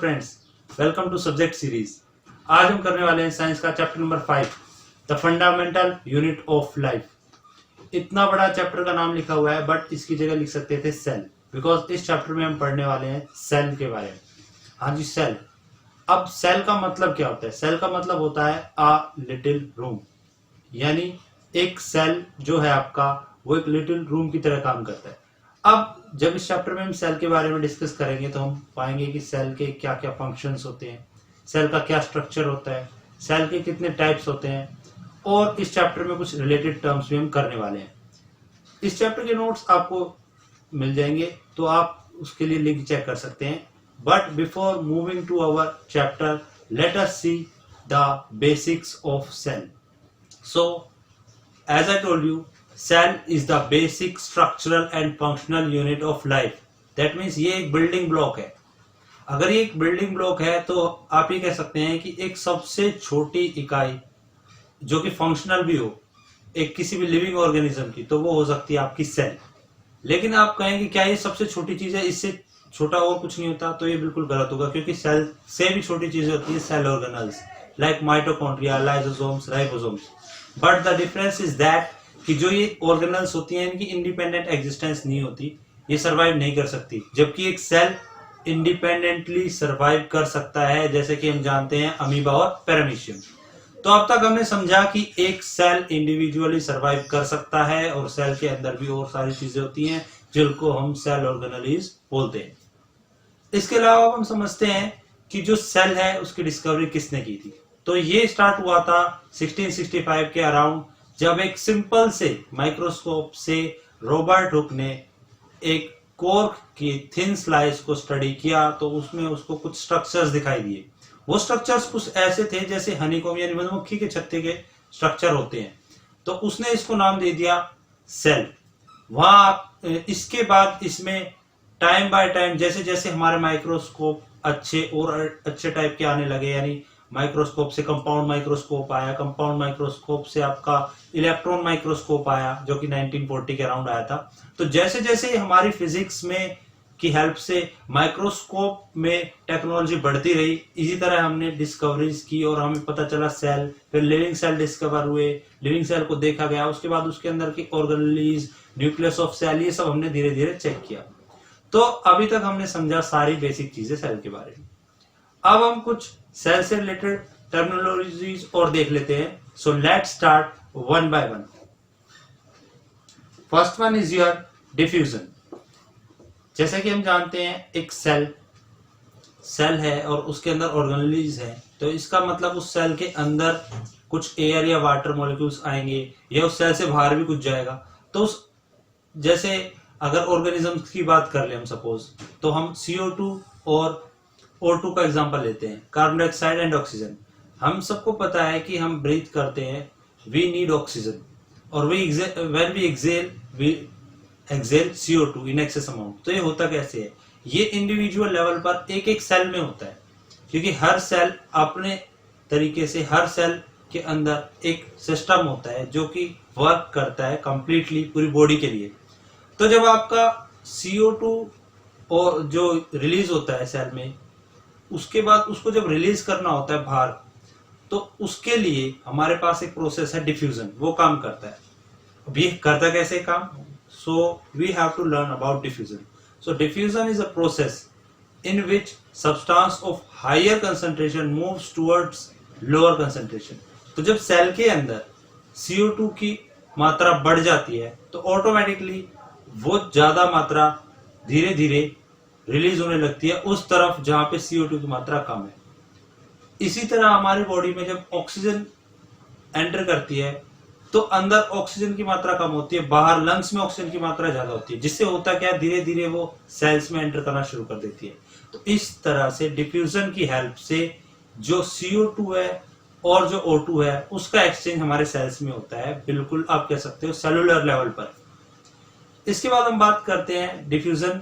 Friends, welcome to subject series. आज हम करने वाले हैं साइंस का chapter number 5, the fundamental unit of life. इतना बड़ा चैप्टर का नाम लिखा हुआ है बट इसकी जगह लिख सकते थे सेल, बिकॉज इस चैप्टर में हम पढ़ने वाले हैं सेल के बारे में। हाँ जी, सेल। अब सेल का मतलब क्या होता है? सेल का मतलब होता है अ लिटिल रूम, यानी एक सेल जो है आपका वो एक लिटिल रूम की तरह काम करता है। अब जब इस चैप्टर में हम सेल के बारे में डिस्कस करेंगे तो हम पाएंगे कि सेल के क्या क्या फंक्शंस होते हैं, सेल का क्या स्ट्रक्चर होता है, सेल के कितने टाइप्स होते हैं, और इस चैप्टर में कुछ रिलेटेड टर्म्स भी हम करने वाले हैं। इस चैप्टर के नोट्स आपको मिल जाएंगे तो आप उसके लिए लिंक चेक कर सकते हैं। But before moving to our chapter, let us see the basics of cell. So as I told you, cell is the basic structural and functional unit of life. That means ये एक building block है। अगर ये एक building block है तो आप ये कह सकते हैं कि एक सबसे छोटी इकाई जो कि फंक्शनल भी हो एक किसी भी लिविंग ऑर्गेनिज्म की, तो वो हो सकती है आपकी सेल। लेकिन आप कहेंगे क्या ये सबसे छोटी चीज है, इससे छोटा और कुछ नहीं होता? तो ये बिल्कुल गलत होगा, क्योंकि सेल से भी छोटी चीजें होती है cell organelles, like mitochondria, lysosomes, ribosomes. But the difference is that कि जो ये ऑर्गेनल्स होती हैं इनकी इंडिपेंडेंट एग्जिस्टेंस नहीं होती, ये सरवाइव नहीं कर सकती, जबकि एक सेल इंडिपेंडेंटली सरवाइव कर सकता है, जैसे कि हम जानते हैं अमीबा और पैरामीशियम। तो अब तक हमने समझा कि एक सेल इंडिविजुअली सरवाइव कर सकता है और सेल के अंदर भी और सारी चीजें होती हैं जिनको हम सेल ऑर्गेनलीज बोलते हैं। इसके अलावा हम समझते हैं कि जो सेल है उसकी डिस्कवरी किसने की थी। तो ये स्टार्ट हुआ था 1665 के अराउंड, जब एक सिंपल से माइक्रोस्कोप से रॉबर्ट हुक ने एक कॉर्क की थिन स्लाइस को स्टडी किया, तो उसमें उसको कुछ स्ट्रक्चर्स दिखाई दिए। वो स्ट्रक्चर्स कुछ ऐसे थे जैसे हनीकॉम्ब यानी मधुमक्खी के छत्ते के स्ट्रक्चर होते हैं, तो उसने इसको नाम दे दिया सेल। वहां इसके बाद इसमें टाइम बाय टाइम जैसे जैसे हमारे माइक्रोस्कोप अच्छे और अच्छे टाइप के आने लगे, यानी माइक्रोस्कोप से कंपाउंड माइक्रोस्कोप आया, कंपाउंड माइक्रोस्कोप से आपका इलेक्ट्रॉन माइक्रोस्कोप आया जो कि 1940 के अराउंड आया था। तो जैसे जैसे हमारी फिजिक्स में की हेल्प से माइक्रोस्कोप में टेक्नोलॉजी बढ़ती रही, इसी तरह हमने डिस्कवरीज की और हमें पता चला सेल, फिर लिविंग सेल डिस्कवर हुए, लिविंग सेल को देखा गया, उसके बाद उसके अंदर की ऑर्गेनेलीज, न्यूक्लियस ऑफ सेल, ये सब हमने धीरे धीरे चेक किया। तो अभी तक हमने समझा सारी बेसिक चीजें सेल के बारे में। अब हम कुछ सेल से रिलेटेड टर्मिनोलॉजीज और देख लेते हैं। So let's start one by one. First one is your diffusion. जैसे कि हम जानते हैं एक सेल है और उसके अंदर ऑर्गेनेलीज है, तो इसका मतलब उस सेल के अंदर कुछ एयर या वाटर मॉलिक्यूल्स आएंगे या उस सेल से बाहर भी कुछ जाएगा। तो उस जैसे अगर ऑर्गेनिजम्स की बात कर ले हम सपोज, तो हम CO2 और O2 का एग्जांपल लेते हैं, कार्बन डाइऑक्साइड एंड ऑक्सीजन। हम सबको पता है कि हम ब्रीथ करते हैं, वी नीड ऑक्सीजन, और when we exhale CO2 in excess amount. तो ये होता कैसे है? ये इंडिविजुअल लेवल पर एक एक सेल में होता है, क्योंकि हर सेल अपने तरीके से, हर सेल के अंदर एक सिस्टम होता है जो कि वर्क करता है कंप्लीटली पूरी बॉडी के लिए। तो जब आपका CO2 और जो रिलीज होता है सेल में, उसके बाद उसको जब रिलीज करना होता है बाहर, तो उसके लिए हमारे पास एक प्रोसेस है डिफ्यूजन, वो काम करता है। अब ये करता कैसे काम? So we have to learn about diffusion. So diffusion is a process in which substance of higher concentration moves towards lower concentration. तो जब सेल के अंदर CO2 की मात्रा बढ़ जाती है तो ऑटोमेटिकली वो ज्यादा मात्रा धीरे धीरे रिलीज होने लगती है उस तरफ जहां पे CO2 की मात्रा कम है। इसी तरह हमारी बॉडी में जब ऑक्सीजन एंटर करती है तो अंदर ऑक्सीजन की मात्रा कम होती है, बाहर लंग्स में ऑक्सीजन की मात्रा ज्यादा होती है, जिससे होता क्या है, धीरे धीरे वो सेल्स में एंटर करना शुरू कर देती है। तो इस तरह से डिफ्यूजन की हेल्प से जो CO2 है और जो O2 है उसका एक्सचेंज हमारे सेल्स में होता है, बिल्कुल आप कह सकते हो सेलुलर लेवल पर। इसके बाद हम बात करते हैं डिफ्यूजन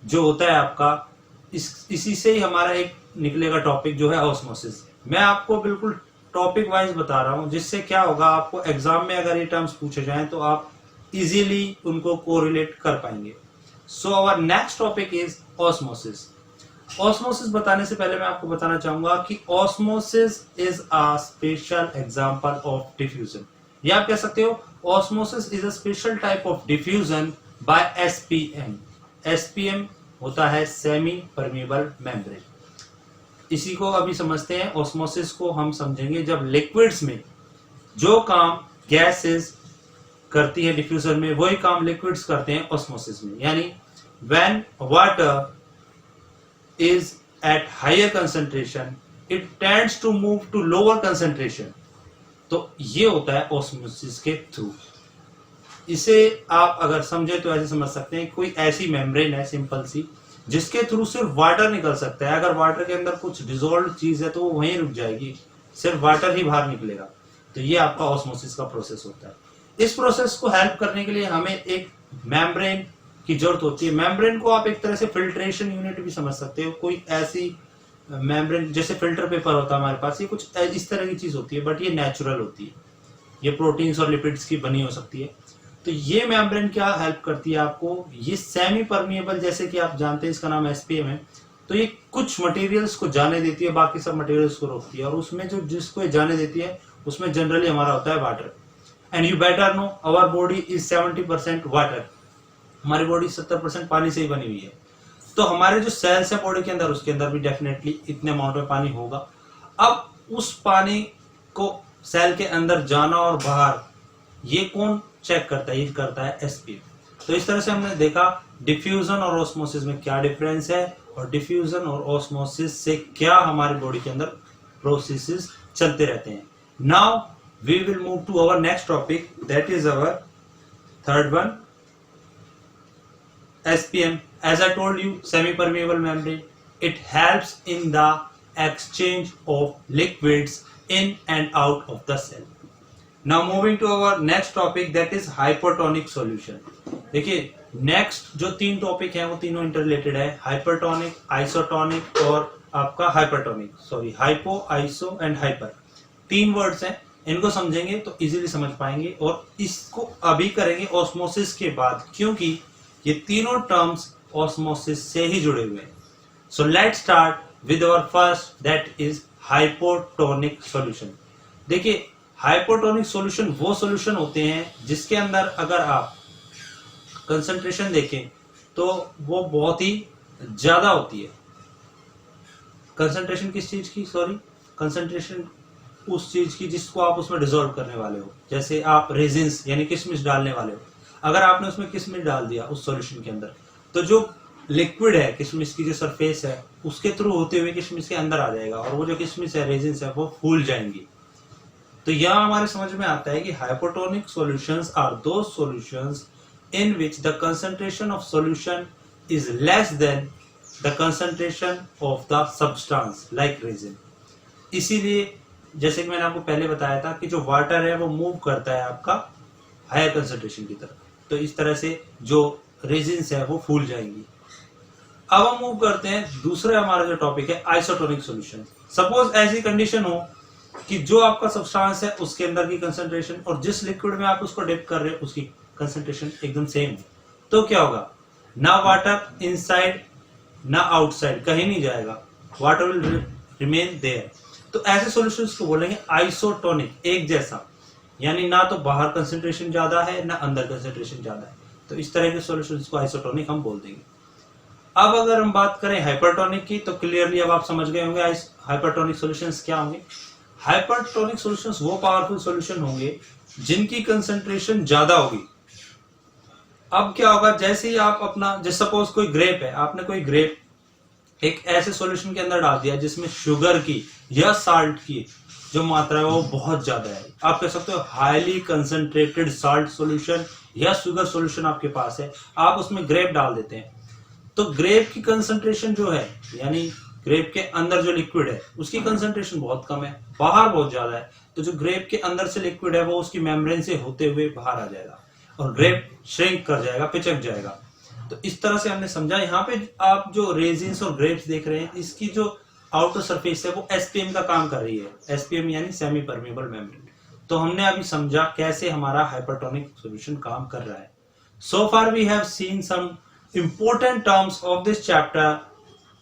जो होता है आपका, इसी से ही हमारा एक निकलेगा टॉपिक जो है ऑस्मोसिस। मैं आपको बिल्कुल टॉपिक वाइज बता रहा हूं, जिससे क्या होगा, आपको एग्जाम में अगर ये टर्म्स पूछे जाएं तो आप इजीली उनको कोरिलेट कर पाएंगे। So our next topic is osmosis. Osmosis बताने से पहले मैं आपको बताना चाहूंगा कि osmosis is a special example of diffusion, या आप कह सकते हो osmosis is a special type of diffusion by SPM. SPM होता है सेमी परमिएबल मेम्ब्रेन। इसी को अभी समझते हैं। ऑस्मोसिस को हम समझेंगे जब लिक्विड्स में जो काम गैसेस करती है डिफ्यूजन में, वही काम लिक्विड्स करते हैं ऑस्मोसिस में। यानी when water is at higher concentration it tends to move to lower concentration। तो ये होता है ऑस्मोसिस के थ्रू। इसे आप अगर समझे तो ऐसे समझ सकते हैं, कोई ऐसी मेम्ब्रेन है सिंपल सी जिसके थ्रू सिर्फ वाटर निकल सकता है। अगर वाटर के अंदर कुछ डिसॉल्व चीज है तो वो वहीं रुक जाएगी, सिर्फ वाटर ही बाहर निकलेगा। तो ये आपका ऑस्मोसिस का प्रोसेस होता है। इस प्रोसेस को हेल्प करने के लिए हमें एक मेम्ब्रेन की जरूरत होती है। मेम्ब्रेन को आप एक तरह से फिल्ट्रेशन यूनिट भी समझ सकते हो। कोई ऐसी मेम्ब्रेन जैसे फिल्टर पेपर होता है हमारे पास, ये कुछ इस तरह की चीज होती है, बट ये नेचुरल होती है। ये प्रोटीन्स और लिपिड्स की बनी हो सकती है। तो ये मेम्ब्रेन क्या हेल्प करती है आपको, ये सेमी परमिएबल, जैसे कि आप जानते हैं इसका नाम एसपीएम है। तो ये कुछ मटेरियल्स को जाने देती है, बाकी सब मटेरियल्स को रोकती है। और उसमें जो जिसको ये जाने देती है उसमें जनरली हमारा होता है water. And you better know our body is 70% water. हमारी बॉडी 70% पानी से ही बनी हुई है। तो हमारे जो सेल्स है बॉडी के अंदर, उसके अंदर भी डेफिनेटली इतने अमाउंट में पानी होगा। अब उस पानी को सेल के अंदर जाना और बाहर, ये कौन चेक करता है? ये करता है एसपीएम। तो इस तरह से हमने देखा डिफ्यूजन और ऑस्मोसिस में क्या डिफरेंस है, और डिफ्यूजन और ऑस्मोसिस से क्या हमारी बॉडी के अंदर प्रोसेसेस चलते रहते हैं। Now we will move to our next topic, that is our third one, SPM. As I told you, semi-permeable membrane. It helps in the exchange of liquids in and out of the cell. Now moving to our next topic, that is hypertonic solution. देखिए next जो तीन topic हैं वो तीनों interrelated है, hypertonic, isotonic और आपका hypertonic. Sorry, hypo, iso and hyper, तीन वर्ड्स हैं। इनको समझेंगे तो इजीली समझ पाएंगे, और इसको अभी करेंगे ऑस्मोसिस के बाद, क्योंकि ये तीनों टर्म्स ऑस्मोसिस से ही जुड़े हुए हैं। So let's start with our first, that is hypotonic solution. देखिए हाइपोटोनिक सॉल्यूशन वो सॉल्यूशन होते हैं जिसके अंदर अगर आप कंसंट्रेशन देखें तो वो बहुत ही ज्यादा होती है। कंसंट्रेशन किस चीज की? सॉरी, कंसंट्रेशन उस चीज की जिसको आप उसमें डिसॉल्व करने वाले हो। जैसे आप रेजिन्स यानी किशमिश डालने वाले हो, अगर आपने उसमें किशमिश डाल दिया उस सॉल्यूशन के अंदर, तो जो लिक्विड है किशमिश की जो सरफेस है उसके थ्रू होते हुए किशमिश के अंदर आ जाएगा, और वो जो किशमिश है, रेजिन्स है, वो फूल जाएंगी। तो यहाँ हमारे समझ में आता है कि hypotonic solutions are those solutions in which the concentration of solution is less than the concentration of the substance like resin। इसीलिए जैसे कि मैंने आपको पहले बताया था कि जो वाटर है वो मूव करता है आपका हायर कंसंट्रेशन की तरफ, तो इस तरह से जो रेजिन्स है वो फूल जाएंगी। अब हम मूव करते हैं दूसरा हमारा जो टॉपिक है आइसोटोनिक सॉल्यूशन। सपोज ऐसी कंडीशन हो कि जो आपका सब्सटेंस है उसके अंदर की कंसंट्रेशन और जिस लिक्विड में आप उसको डिप कर रहे हो उसकी कंसंट्रेशन एकदम सेम है, तो क्या होगा? ना वाटर इनसाइड ना आउटसाइड, कहीं नहीं जाएगा, वाटर विल रिमेन देयर। तो ऐसे सॉल्यूशंस को बोलेंगे आइसोटोनिक, एक जैसा, यानी ना तो बाहर कंसंट्रेशन ज्यादा है ना अंदर कंसंट्रेशन ज्यादा है। तो इस तरह के सॉल्यूशंस को आइसोटोनिक हम बोल देंगे। अब अगर हम बात करें हाइपरटोनिक की, तो क्लियरली अब आप समझ गए होंगे हाइपरटोनिक सॉल्यूशंस क्या होंगे। हाइपरटोनिक सॉल्यूशंस वो पावरफुल सॉल्यूशन होंगे जिनकी कंसंट्रेशन ज्यादा होगी। अब क्या होगा, जैसे ही आप अपना, जैसे सपोज कोई ग्रेप है, आपने कोई ग्रेप एक ऐसे सॉल्यूशन के अंदर डाल दिया जिसमें शुगर की या साल्ट की जो मात्रा है वो बहुत ज्यादा है। आप कह सकते हो हाईली कंसंट्रेटेड साल्ट सॉल्यूशन या शुगर सॉल्यूशन आपके पास है, आप उसमें ग्रेप डाल देते हैं। तो ग्रेप की कंसंट्रेशन जो है, यानी ग्रेप के अंदर जो लिक्विड है उसकी कंसंट्रेशन बहुत कम है, बाहर बहुत ज्यादा है। तो जो ग्रेप के अंदर से लिक्विड है वो उसकी मेम्ब्रेन से होते हुए बाहर आ जाएगा और ग्रेप श्रिंक कर जाएगा, पिचक जाएगा। तो इस तरह से हमने समझा। यहाँ पे आप जो रेजिन्स और ग्रेप्स देख रहे हैं, इसकी जो आउटर सरफेस है वो एसपीएम का काम कर रही है। एसपीएम यानी सेमी परमेबल मेम्ब्रेन। तो हमने अभी समझा कैसे हमारा हाइपरटोनिक सॉल्यूशन काम कर रहा है। So far we have seen some important terms of this chapter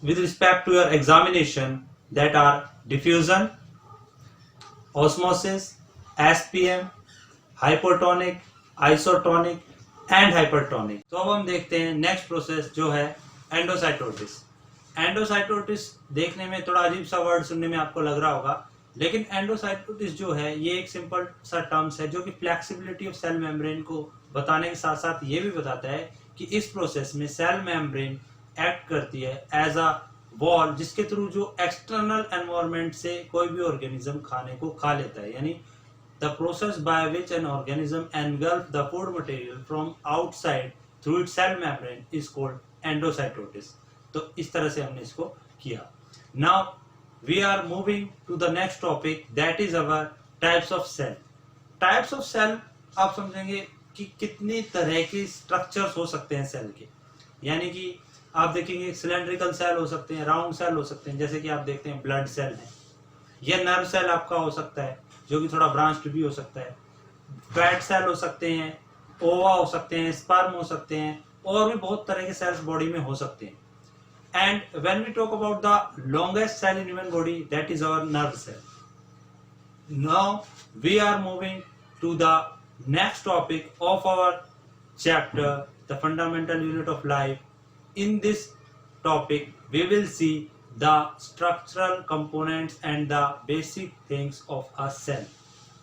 with respect to your examination, that are diffusion, osmosis, SPM, hypotonic, isotonic and hypertonic. तो अब हम देखते हैं नेक्स्ट प्रोसेस जो है एंडोसाइटोसिस। एंडोसाइटोसिस देखने में थोड़ा अजीब सा वर्ड सुनने में आपको लग रहा होगा, लेकिन एंडोसाइटोसिस जो है ये एक सिंपल सा टर्म्स है जो कि फ्लेक्सिबिलिटी ऑफ सेल मेम्ब्रेन को बताने के साथ साथ ये भी बताता है कि इस प्रोसेस में सेल मेम्ब्रेन एक्ट करती है एज अ वॉल, जिसके थ्रू जो एक्सटर्नल एनवायरनमेंट से कोई भी ऑर्गेनिज्म खाने को खा लेता है। यानी the process by which an organism engulfs the food material from outside through its cell membrane is called endocytosis। तो इस तरह से हमने इसको किया। Now we are moving to the next topic, that is our types of cell। Types of cell आप समझेंगे कि कितनी तरह के स्ट्रक्चर्स हो सकते हैं सेल के। यानी कि आप देखेंगे सिलेंड्रिकल सेल हो सकते हैं, राउंड सेल हो सकते हैं, जैसे कि आप देखते हैं ब्लड सेल है, यह नर्व सेल आपका हो सकता है जो कि थोड़ा ब्रांच्ड भी हो सकता है, फैट सेल हो सकते हैं, ओवा हो सकते हैं, स्पर्म हो सकते हैं, और भी बहुत तरह के सेल्स बॉडी में हो सकते हैं। And when we talk about the longest cell in human body, that is our nerve cell. Now we are moving to the next topic of our chapter, the fundamental unit of life. In this topic we will see the structural components and the basic things of a cell.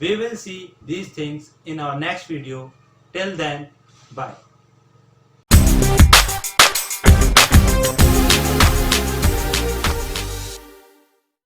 We will see these things in our next video. Till then, bye.